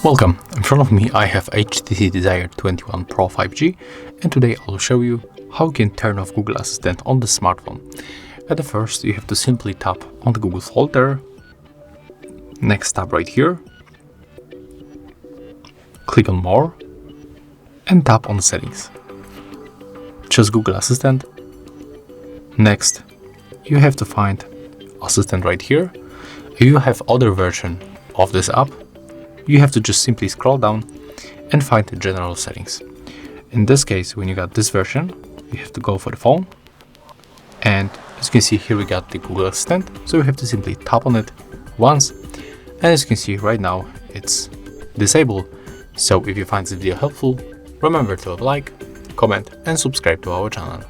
Welcome, in front of me I have HTC Desire 21 Pro 5G, and today I'll show you how you can turn off Google Assistant on the smartphone. At the first, you have to simply tap on the Google folder, next tab right here, click on More, and tap on Settings. Choose Google Assistant. Next, you have to find Assistant right here. If you have other version of this app, you have to just simply scroll down and find the general settings. In this case, when you got this version, you have to go for the phone. And as you can see here, we got the Google Assistant. So we have to simply tap on it once. And as you can see right now, it's disabled. So if you find this video helpful, remember to like, comment and subscribe to our channel.